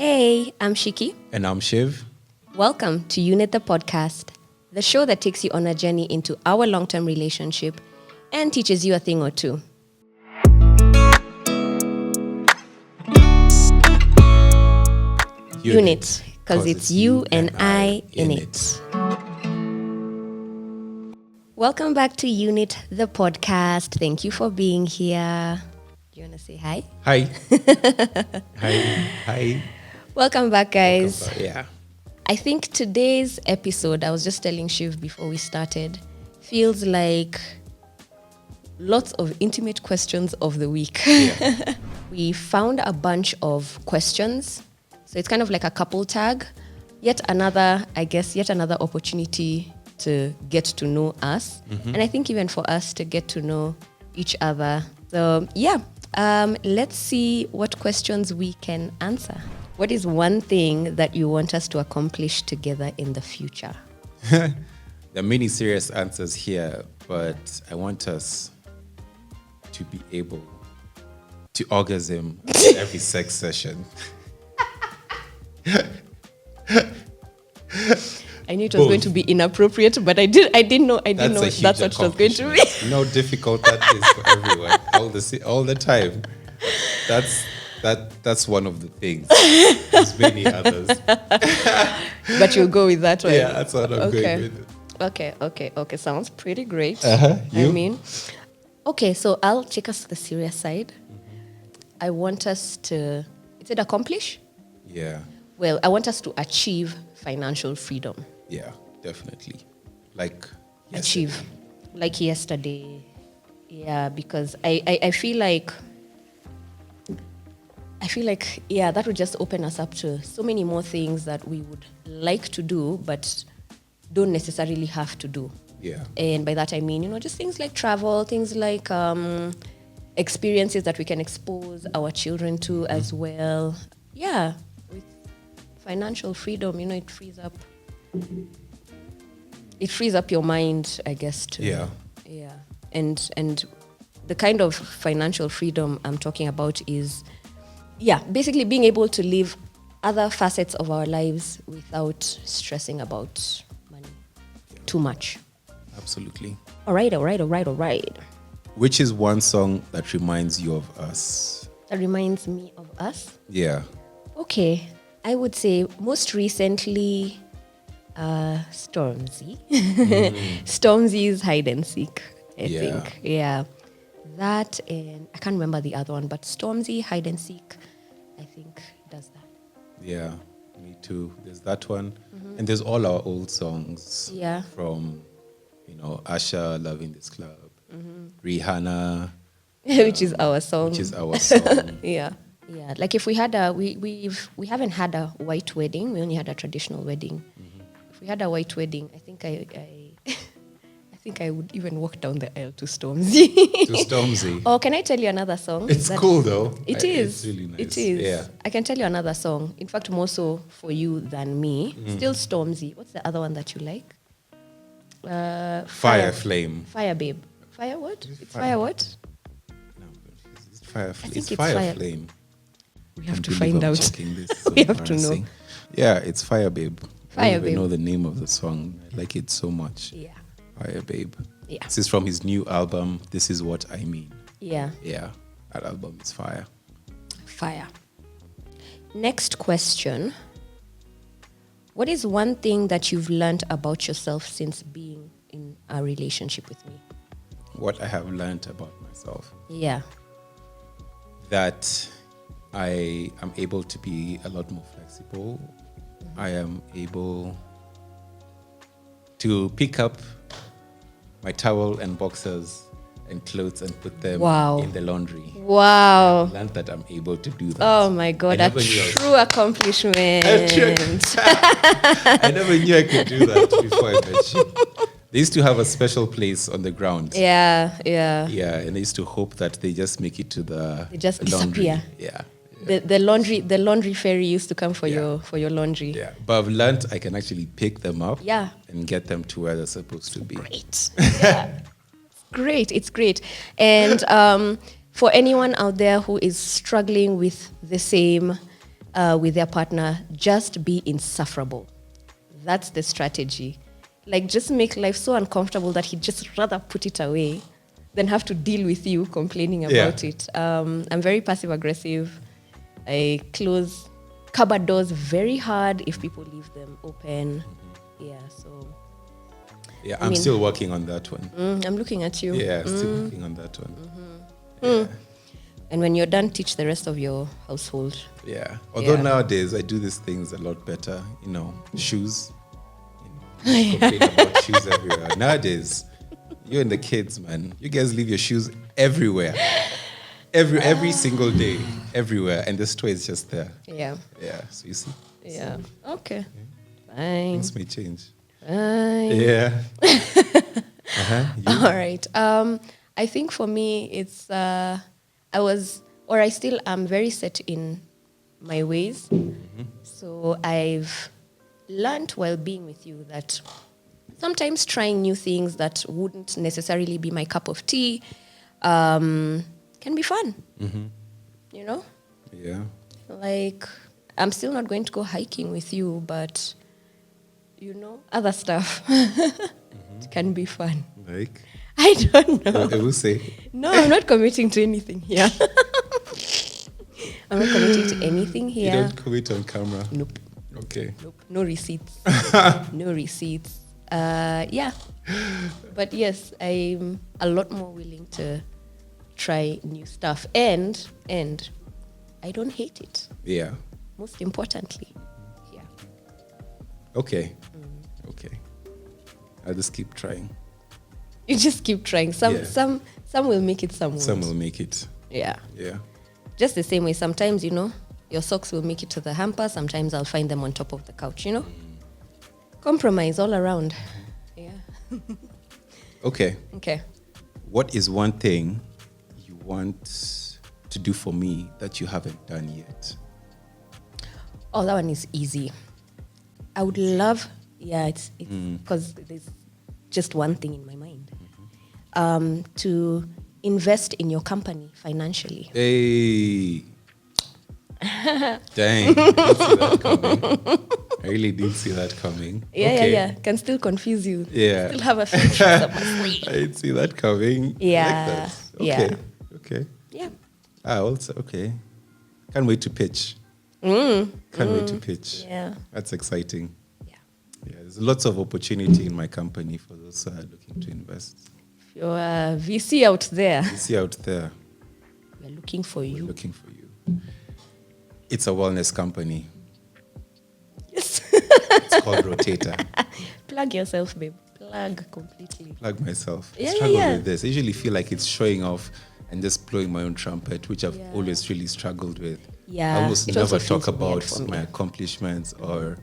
Hey, I'm Shiki. And I'm Shiv. Welcome to Unit the Podcast, the show that takes you on a journey into our long-term relationship and teaches you a thing or two. Unit, because it's you and I in it. Welcome back to Unit the Podcast. Thank you for being here. Do you want to say hi? Hi. Hi. Welcome back, guys. Welcome back. Yeah. I think today's episode, I was just telling Shiv before we started, feels like lots of intimate questions of the week. Yeah. We found a bunch of questions. So it's kind of like a couple tag. Yet another opportunity to get to know us. Mm-hmm. And I think even for us to get to know each other. So let's see what questions we can answer. What is one thing that you want us to accomplish together in the future? There are many serious answers here, but I want us to be able to orgasm every sex session. I knew it was going to be inappropriate, but I didn't know that's what it was going to be. You know how difficult that is for everyone all the time. That's one of the things. There's many others. But you'll go with that one. Yeah, that's what I'm going with. Okay. Sounds pretty great. You? Okay, so I'll take us to the serious side. Mm-hmm. I want us to, is it accomplish? Yeah. Well, I want us to achieve financial freedom. Yeah, definitely. Like yesterday. Achieve. Like yesterday. Yeah, because I feel like that would just open us up to so many more things that we would like to do, but don't necessarily have to do. Yeah. And by that I mean, just things like travel, things like experiences that we can expose our children to as well. Yeah. With financial freedom, it frees up your mind, I guess, too. Yeah. Yeah. And the kind of financial freedom I'm talking about is basically being able to live other facets of our lives without stressing about money too much. Absolutely. All right. Which is one song that reminds you of us? That reminds me of us? Yeah. Okay. I would say most recently, Stormzy. Stormzy's Hide and Seek, I think. Yeah. That, and I can't remember the other one, but Stormzy, Hide and Seek, I think does that. Yeah, me too. There's that one. Mm-hmm. And there's all our old songs. Yeah. From, Asha, Loving This Club, Rihanna. Which is our song. Yeah. Yeah. Like if we had we haven't had a white wedding, we only had a traditional wedding. Mm-hmm. If we had a white wedding, I think I would even walk down the aisle to Stormzy. Oh, can I tell you another song? It's cool though. It is. It's really nice. It is. Yeah. I can tell you another song. In fact, more so for you than me. Still Stormzy. What's the other one that you like? Fire Flame. Fire Babe. Fire what? It's Fire what? No, it's Fire Flame. It's Fire Flame. We have to find out. So we have to know. Yeah, it's Fire Babe. Fire I Babe. I know the name of the song. I like it so much. Yeah. Fire Babe. Yeah. This is from his new album, This Is What I Mean. Yeah. Yeah. That album is fire. Fire. Next question. What is one thing that you've learned about yourself since being in a relationship with me? What I have learned about myself. Yeah. That I am able to be a lot more flexible. Mm-hmm. I am able to pick up my towel and boxers and clothes and put them in the laundry. Wow. I learned that I'm able to do that. Oh my God, a true accomplishment. I never knew I could do that before I met you. They used to have a special place on the ground. Yeah. Yeah, and they used to hope that they just make it to the They just laundry. disappear. Yeah. The laundry ferry used to come for your laundry. Yeah, but I've learned I can actually pick them up. Yeah. And get them to where they're supposed to be. Great. Yeah. It's great. And for anyone out there who is struggling with the same with their partner, just be insufferable. That's the strategy. Like, just make life so uncomfortable that he'd just rather put it away than have to deal with you complaining about it. I'm very passive aggressive. I close cupboard doors very hard if people leave them open. Yeah, so. Yeah, I'm still working on that one. I'm looking at you. Yeah, still working on that one. Yeah. And when you're done, teach the rest of your household. Yeah. Although nowadays I do these things a lot better. Shoes. Complain about shoes everywhere. Nowadays, you and the kids, man, you guys leave your shoes everywhere. Every single day, everywhere. And the store is just there. Yeah. Yeah. So you see. Yeah. So, okay. Fine. Things may change. Fine. Yeah. All right. I think for me, it's I still am very set in my ways. So I've learned while being with you that sometimes trying new things that wouldn't necessarily be my cup of tea can be fun. You know? Yeah. Like, I'm still not going to go hiking with you, but, other stuff can be fun. Like? I don't know. I will say. No, I'm not committing to anything here. I'm not committing to anything here. You don't commit on camera? Nope. Okay. Nope. No receipts. No receipts. Yeah. But yes, I'm a lot more willing to try new stuff. And I don't hate it. Yeah. Most importantly. Yeah. Okay. Okay. I'll just keep trying. You just keep trying. Some will make it, some won't. Some will make it. Yeah. Yeah. Just the same way. Sometimes, your socks will make it to the hamper. Sometimes I'll find them on top of the couch, Compromise all around. Yeah. Okay. Okay. What is one thing you want to do for me that you haven't done yet? Oh, that one is easy. I would love, it's because there's just one thing in my mind. To invest in your company financially. Hey. Dang. I didn't see that coming. I really didn't see that coming. Yeah. Can still confuse you. Yeah. Still have a few tricks up my sleeve. I didn't see that coming. Yeah. I like that. Okay. Okay. Yeah. Also, okay. Can't wait to pitch. Can't wait to pitch. Yeah. That's exciting. Yeah. Yeah, there's lots of opportunity in my company for those who are looking to invest. If you're a VC out there, See out there. we're looking for you. Looking for you. It's a wellness company. Yes. It's called Rotator. Plug yourself, babe. Plug completely. Plug myself. I Yeah, struggle yeah. with this. I usually feel like it's showing off and just blowing my own trumpet, which I've Yeah. always really struggled with. Yeah, I almost it never also talk feels weird about for me. my accomplishments, or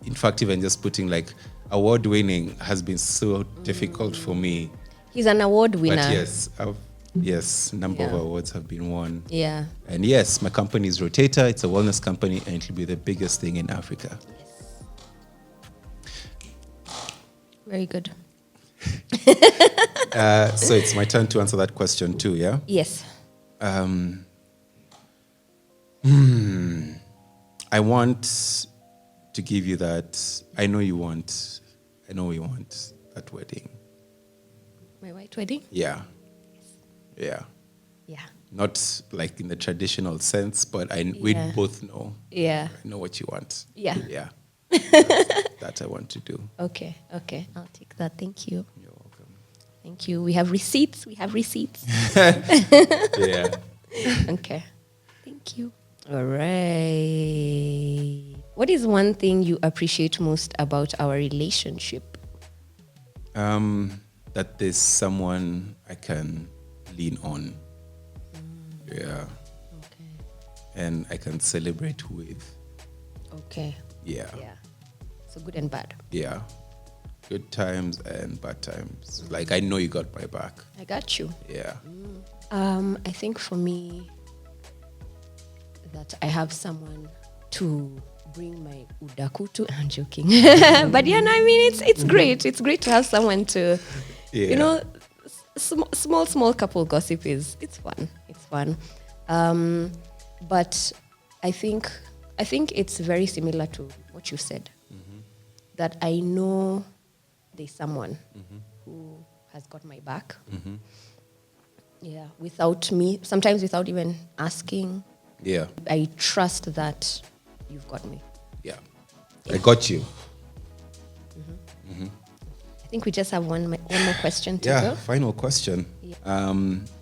in fact, even just putting like award winning has been so difficult for me. He's an award winner. But yes, number of Yeah. awards have been won. Yeah. And yes, my company is Rotator. It's a wellness company, and it'll be the biggest thing in Africa. Very good. So it's my turn to answer that question too, yeah? Yes. I want to give you that. I know we want that wedding. My white wedding? Yeah. Yeah. Yeah. Not like in the traditional sense, but we Yeah. both know. Yeah. I know what you want. Yeah. Yeah. That I want to do. Okay. I'll take that. Thank you. You're welcome. Thank you. We have receipts. Yeah. Okay. Thank you. All right. What is one thing you appreciate most about our relationship? That there's someone I can lean on. Yeah. Okay. And I can celebrate with. Okay. Yeah. Yeah. So good and bad. Yeah. Good times and bad times. Like, I know you got my back. I got you. Yeah. I think for me, that I have someone to bring my udaku to. I'm joking. But yeah, no, I mean, it's great. It's great to have someone to, Yeah. small couple gossip it's fun. It's fun. But I think it's very similar to what you said. That I know there's someone who has got my back. Yeah, sometimes without even asking. Yeah. I trust that you've got me. Yeah. I got you. I think we just have one more question to go. Final question. Yeah.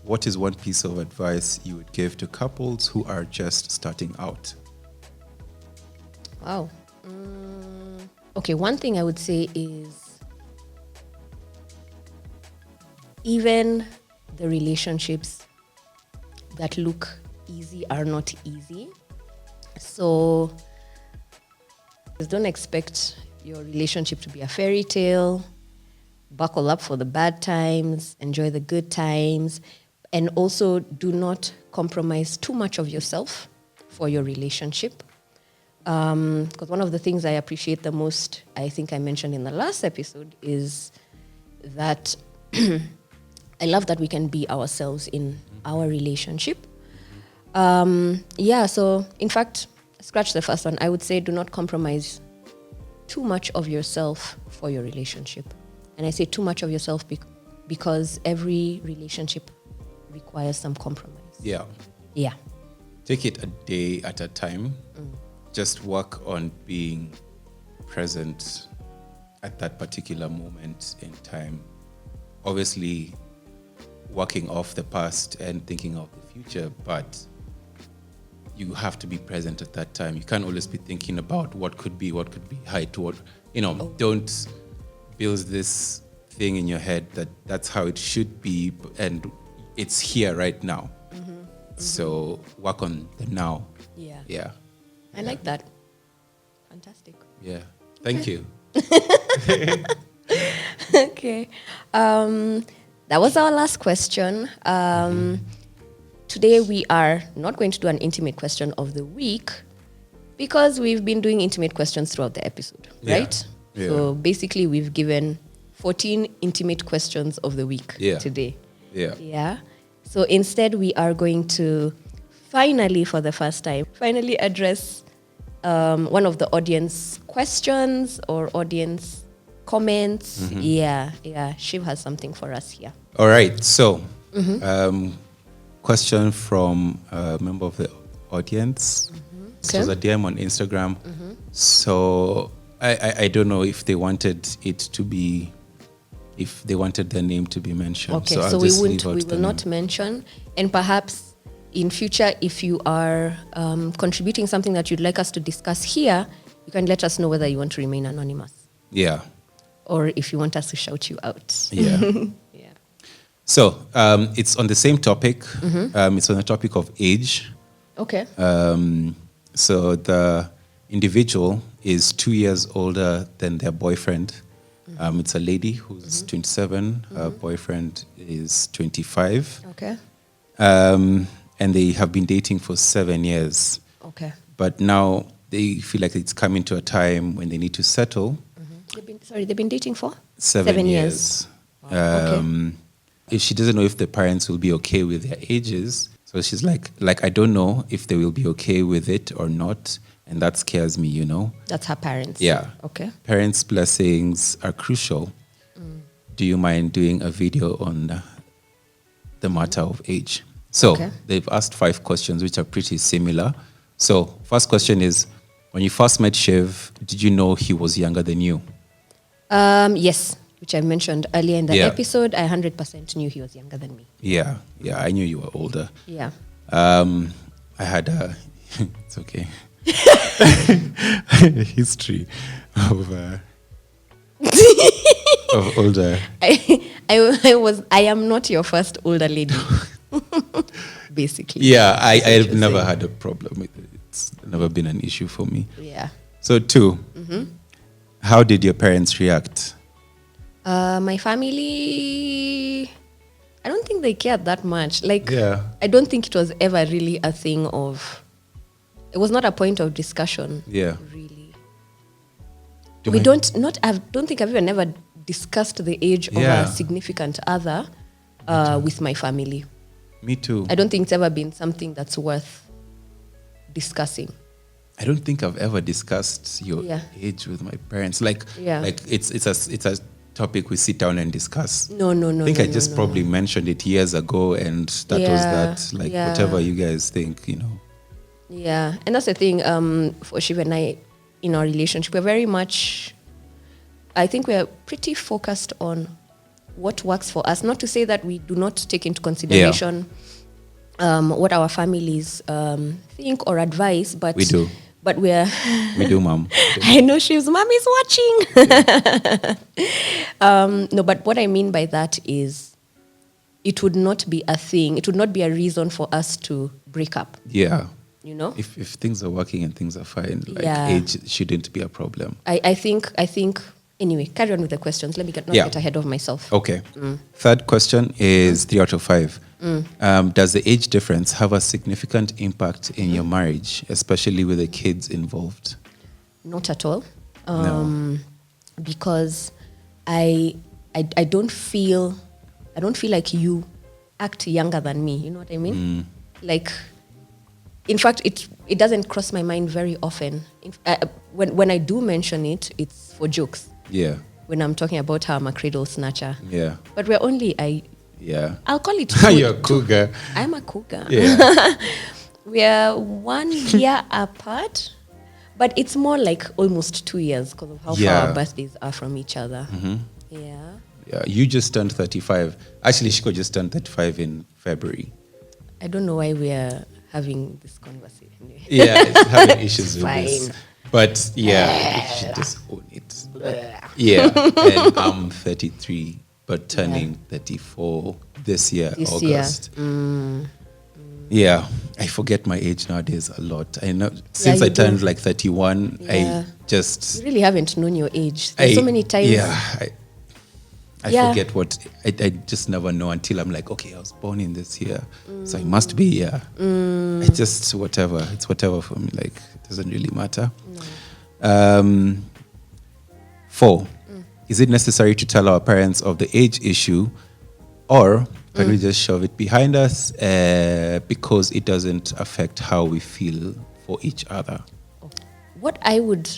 What is one piece of advice you would give to couples who are just starting out? Wow. Okay, one thing I would say is even the relationships that look easy are not easy. So don't expect your relationship to be a fairy tale. Buckle up for the bad times, enjoy the good times, and also do not compromise too much of yourself for your relationship. Because one of the things I appreciate the most, I think I mentioned in the last episode, is that I love that we can be ourselves in our relationship. So in fact, scratch the first one. I would say do not compromise too much of yourself for your relationship. And I say too much of yourself because every relationship requires some compromise. Yeah. Yeah. Take it a day at a time. Just work on being present at that particular moment in time. Obviously, working off the past and thinking of the future, but you have to be present at that time. You can't always be thinking about what could be, don't build this thing in your head that's how it should be and it's here right now. So work on the now. Yeah. I like that. Fantastic. Yeah. Thank you. Okay. That was our last question. Today we are not going to do an intimate question of the week because we've been doing intimate questions throughout the episode, right? Yeah. So basically we've given 14 intimate questions of the week today. Yeah. So instead we are going to finally, for the first time, address one of the audience questions or audience comments. Yeah. Shiv has something for us here. All right. So, question from a member of the audience. It was a DM on Instagram. So, I don't know if they wanted their name to be mentioned. Okay, so we will not mention. And perhaps in future, if you are contributing something that you'd like us to discuss here, you can let us know whether you want to remain anonymous. Yeah. Or if you want us to shout you out. Yeah. Yeah. So it's on the same topic. It's on the topic of age. Okay. So the individual is 2 years older than their boyfriend. It's a lady who's 27. Her boyfriend is 25. Okay. And they have been dating for 7 years. Okay. But now they feel like it's coming to a time when they need to settle. They've been dating for? 7 years. Okay. If she doesn't know if the parents will be okay with their ages. So she's like, I don't know if they will be okay with it or not. And that scares me, That's her parents. Yeah. Okay. Parents' blessings are crucial. Do you mind doing a video on the matter of age? So they've asked 5 questions, which are pretty similar. So first question is, when you first met Shiv, did you know he was younger than you? Yes, which I mentioned earlier in the episode. I 100% knew he was younger than me. Yeah, I knew you were older. Yeah. I had it's okay. History of older. I am not your first older lady. Basically. Yeah, I've never had a problem with it. It's never been an issue for me. Yeah. So 2, how did your parents react? My family, I don't think they cared that much. I don't think it was ever really a thing of, it was not a point of discussion. Yeah. Really. I don't think I've even ever discussed the age of a significant other with my family. Me too. I don't think it's ever been something that's worth discussing. I don't think I've ever discussed your Yeah. age with my parents. Like Yeah. it's a topic we sit down and discuss. No. I think I just probably mentioned it years ago, and that was that. Like whatever you guys think, Yeah, and that's the thing. For Shiv and I, in our relationship, we're very much. I think we're pretty focused on what works for us. Not to say that we do not take into consideration what our families think or advise, but We do. But we're. We do, Mom. I know Shiv's mom is watching. No, but what I mean by that is, it would not be a thing. It would not be a reason for us to break up. Yeah. If If things are working and things are fine, like Yeah. age shouldn't be a problem. I think anyway, carry on with the questions. Let me not get ahead of myself. Okay. Third question is 3 out of 5. Does the age difference have a significant impact in your marriage, especially with the kids involved? Not at all. No. Because I don't feel like you act younger than me. You know what I mean? Like, in fact, it doesn't cross my mind very often. When I do mention it, it's for jokes. Yeah. When I'm talking about how I'm a cradle snatcher. Yeah. But we're only I'll call it. You're a cougar. I'm a cougar. Yeah. We are 1 year apart, but it's more like almost 2 years because of how far our birthdays are from each other. Yeah. Yeah. You just turned 35. Actually, Shiko just turned 35 in February. I don't know why we are having this conversation. Yeah, it's having issues with Fine. this. But yeah, you should just own it. Yeah. And I'm 33, but turning 34 this year, August. Yeah, I forget my age nowadays a lot. I know since I turned like 31, I just... You really haven't known your age. There's so many times. Yeah, I forget what... I just never know until I'm like, okay, I was born in this year, so I must be here. I just, whatever. It's whatever for me. Like, it doesn't really matter. No. 4. Is it necessary to tell our parents of the age issue, or can we just shove it behind us because it doesn't affect how we feel for each other? What I would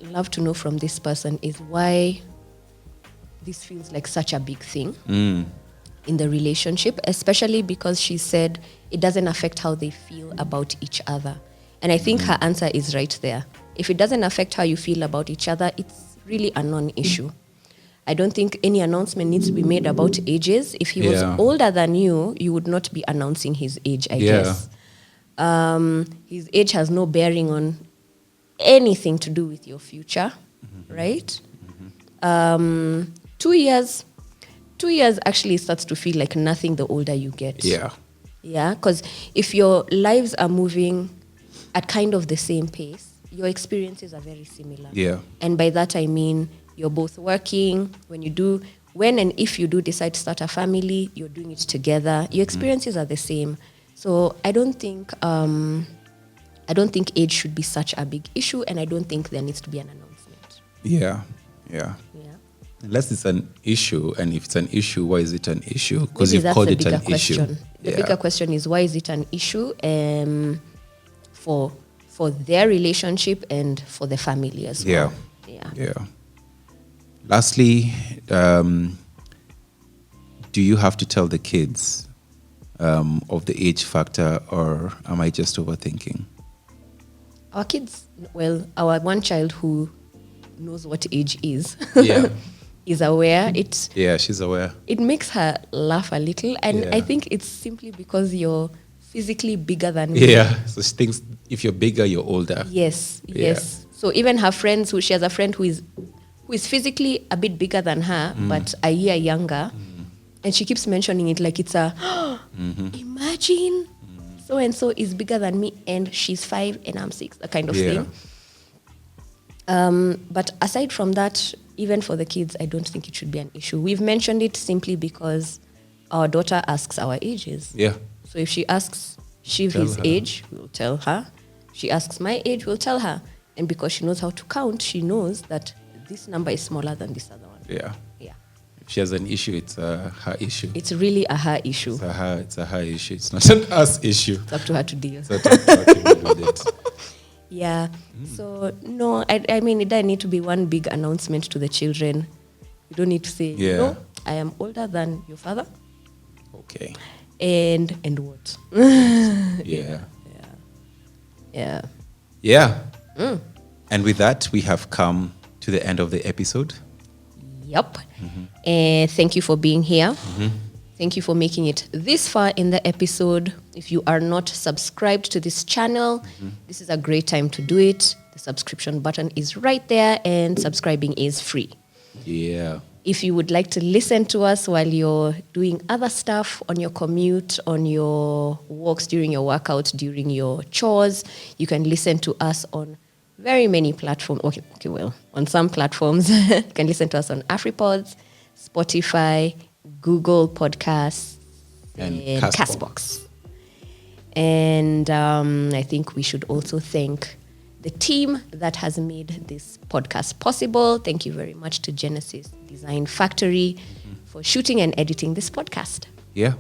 love to know from this person is why this feels like such a big thing in the relationship, especially because she said it doesn't affect how they feel about each other. And I think her answer is right there. If it doesn't affect how you feel about each other, it's really a non-issue. I don't think any announcement needs to be made about ages. If he was older than you would not be announcing his age, I guess. His age has no bearing on anything to do with your future, right? 2 years actually starts to feel like nothing the older you get. Yeah, because if your lives are moving at kind of the same pace, your experiences are very similar. Yeah. And by that I mean you're both working. When and if you do decide to start a family, you're doing it together. Your experiences are the same. So I don't think age should be such a big issue, and I don't think there needs to be an announcement. Yeah. Unless it's an issue, and if it's an issue, why is it an issue? Because you've called it an issue. The bigger question is, why is it an issue for their relationship and for the family as well? Yeah. Lastly, do you have to tell the kids of the age factor, or am I just overthinking? Our kids, our one child who knows what age is, is aware. She's aware. It makes her laugh a little, and I think it's simply because you're physically bigger than me. Yeah, so she thinks if you're bigger, you're older. Yes. So even her friends, she has a friend who is physically a bit bigger than her, but a year younger, and she keeps mentioning it like it's imagine so and so is bigger than me, and she's 5 and I'm 6, that kind of thing. But aside from that, even for the kids, I don't think it should be an issue. We've mentioned it simply because our daughter asks our ages. Yeah. So if she asks his age, we'll tell her. She asks my age, we'll tell her. And because she knows how to count, she knows that this number is smaller than this other one. Yeah. If she has an issue, it's her issue. It's really a her issue. It's a her issue. It's not an us issue. It's up to her to deal. It's up to her to deal with it. Yeah. So no, I mean, it doesn't need to be one big announcement to the children. You don't need to say, no, I am older than your father. Okay. And what? Yeah. And with that, we have come to the end of the episode. Yep. And thank you for being here. Thank you for making it this far in the episode. If you are not subscribed to this channel, this is a great time to do it. The subscription button is right there, and subscribing is free. Yeah. If you would like to listen to us while you're doing other stuff on your commute, on your walks, during your workout, during your chores, you can listen to us on very many platforms. On some platforms. You can listen to us on Afripods, Spotify, Google Podcasts, and Castbox. And I think we should also thank the team that has made this podcast possible. Thank you very much to Genesis Design Factory for shooting and editing this podcast. Yeah.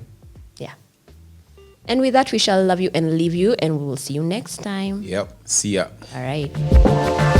And with that, we shall love you and leave you, and we will see you next time. Yep. See ya. All right.